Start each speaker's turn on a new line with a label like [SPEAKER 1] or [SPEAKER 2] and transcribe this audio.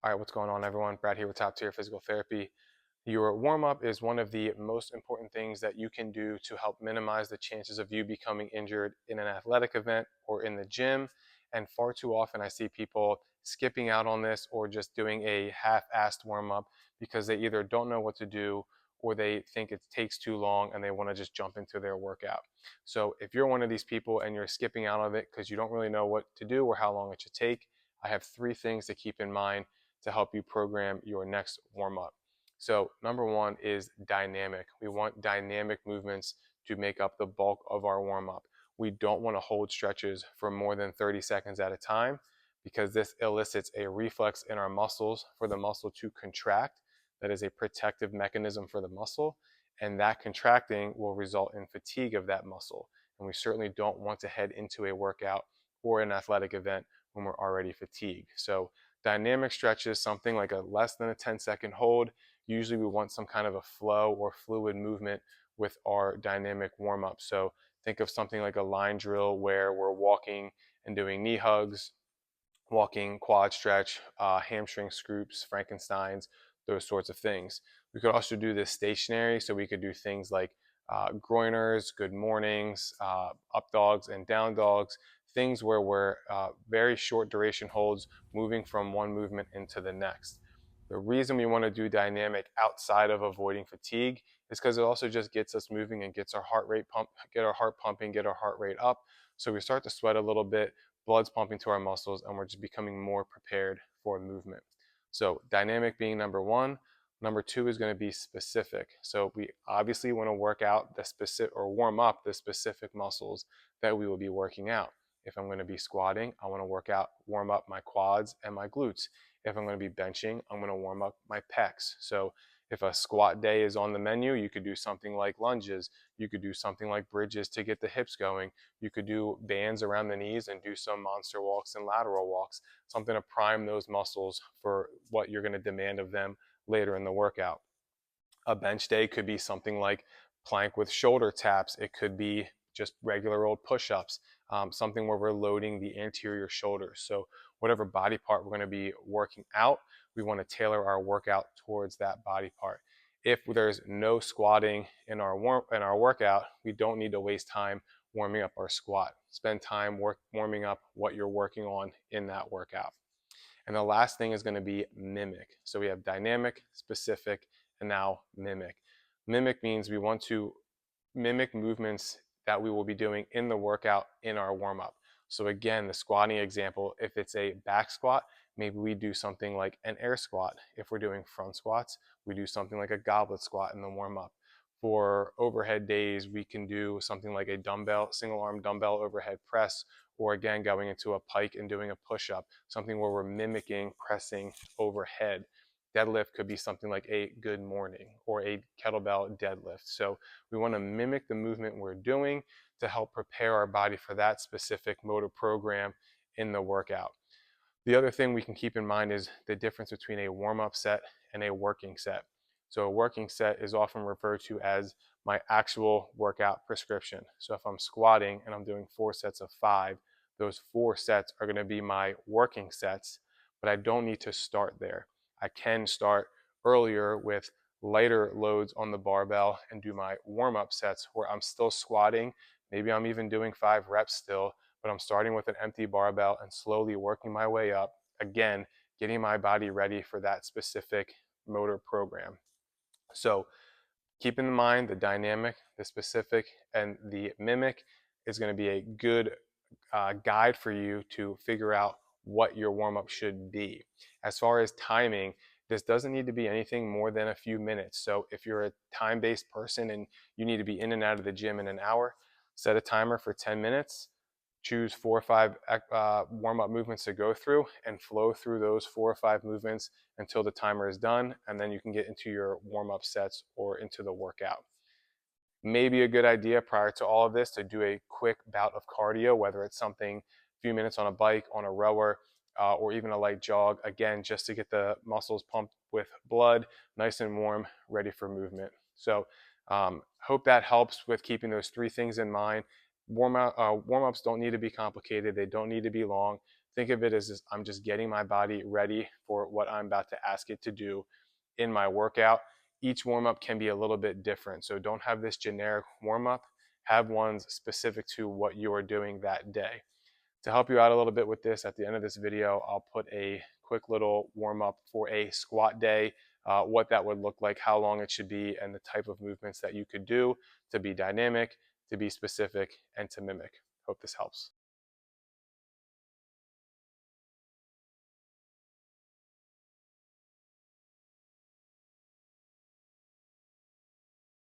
[SPEAKER 1] All right, what's going on, everyone? Brad here with Top Tier Physical Therapy. Your warm up is one of the most important things that you can do to help minimize the chances of you becoming injured in an athletic event or in the gym. And far too often, I see people skipping out on this or just doing a half assed warm up because they either don't know what to do or they think it takes too long and they want to just jump into their workout. So, if you're one of these people and you're skipping out of it because you don't really know what to do or how long it should take, I have three things to keep in mind to help you program your next warm up. So, number one is dynamic. We want dynamic movements to make up the bulk of our warm up. We don't want to hold stretches for more than 30 seconds at a time because this elicits a reflex in our muscles for the muscle to contract. That is a protective mechanism for the muscle, and that contracting will result in fatigue of that muscle. And we certainly don't want to head into a workout or an athletic event when we're already fatigued. So, dynamic stretches, something like a less than a 10-second hold. Usually we want some kind of a flow or fluid movement with our dynamic warm up. So think of something like a line drill where we're walking and doing knee hugs, walking, quad stretch, hamstring scoops, Frankensteins, those sorts of things. We could also do this stationary, so we could do things like groiners, good mornings, up dogs and down dogs, things where we're very short duration holds, moving from one movement into the next. The reason we want to do dynamic outside of avoiding fatigue is because it also just gets us moving and gets our heart rate pump, get our heart pumping, get our heart rate up. So we start to sweat a little bit, blood's pumping to our muscles, and we're just becoming more prepared for movement. So dynamic being number one. Number two is going to be specific. So we obviously want to work out the specific or warm up the specific muscles that we will be working out. If I'm going to be squatting, I want to warm up my quads and my glutes. If I'm going to be benching, I'm going to warm up my pecs. So if a squat day is on the menu, you could do something like lunges. You could do something like bridges to get the hips going. You could do bands around the knees and do some monster walks and lateral walks, something to prime those muscles for what you're going to demand of them later in the workout. A bench day could be something like plank with shoulder taps. It could be just regular old push-ups, something where we're loading the anterior shoulders. So whatever body part we're going to be working out, we want to tailor our workout towards that body part. If there's no squatting in our workout, we don't need to waste time warming up our squat. Spend time warming up what you're working on in that workout. And the last thing is going to be mimic. So we have dynamic, specific, and now mimic. Mimic means we want to mimic movements that we will be doing in the workout in our warm up. So again, the squatting example, if it's a back squat, maybe we do something like an air squat. If we're doing front squats, we do something like a goblet squat in the warm up. For overhead days, we can do something like a single arm dumbbell overhead press, or again, going into a pike and doing a push up, something where we're mimicking pressing overhead. Deadlift could be something like a good morning or a kettlebell deadlift. So we want to mimic the movement we're doing to help prepare our body for that specific motor program in the workout. The other thing we can keep in mind is the difference between a warm-up set and a working set. So a working set is often referred to as my actual workout prescription. So if I'm squatting and I'm doing 4 sets of 5, those 4 sets are going to be my working sets, but I don't need to start there. I can start earlier with lighter loads on the barbell and do my warm-up sets where I'm still squatting. Maybe I'm even doing 5 reps still, but I'm starting with an empty barbell and slowly working my way up, again, getting my body ready for that specific motor program. So keep in mind the dynamic, the specific, and the mimic is going to be a good guide for you to figure out what your warm up should be. As far as timing, this doesn't need to be anything more than a few minutes. So if you're a time based person and you need to be in and out of the gym in an hour, set a timer for 10 minutes. Choose 4 or 5 warm up movements to go through and flow through those 4 or 5 movements until the timer is done. And then you can get into your warm up sets or into the workout. Maybe a good idea prior to all of this to do a quick bout of cardio, whether it's something a few minutes on a bike, on a rower, or even a light jog, again, just to get the muscles pumped with blood, nice and warm, ready for movement. So hope that helps with keeping those 3 things in mind. Warm-ups don't need to be complicated. They don't need to be long. Think of it as just, I'm just getting my body ready for what I'm about to ask it to do in my workout. Each warm up can be a little bit different. So don't have this generic warm up, have ones specific to what you are doing that day. To help you out a little bit with this, at the end of this video, I'll put a quick little warm up for a squat day, what that would look like, how long it should be, and the type of movements that you could do to be dynamic, to be specific, and to mimic. Hope this helps.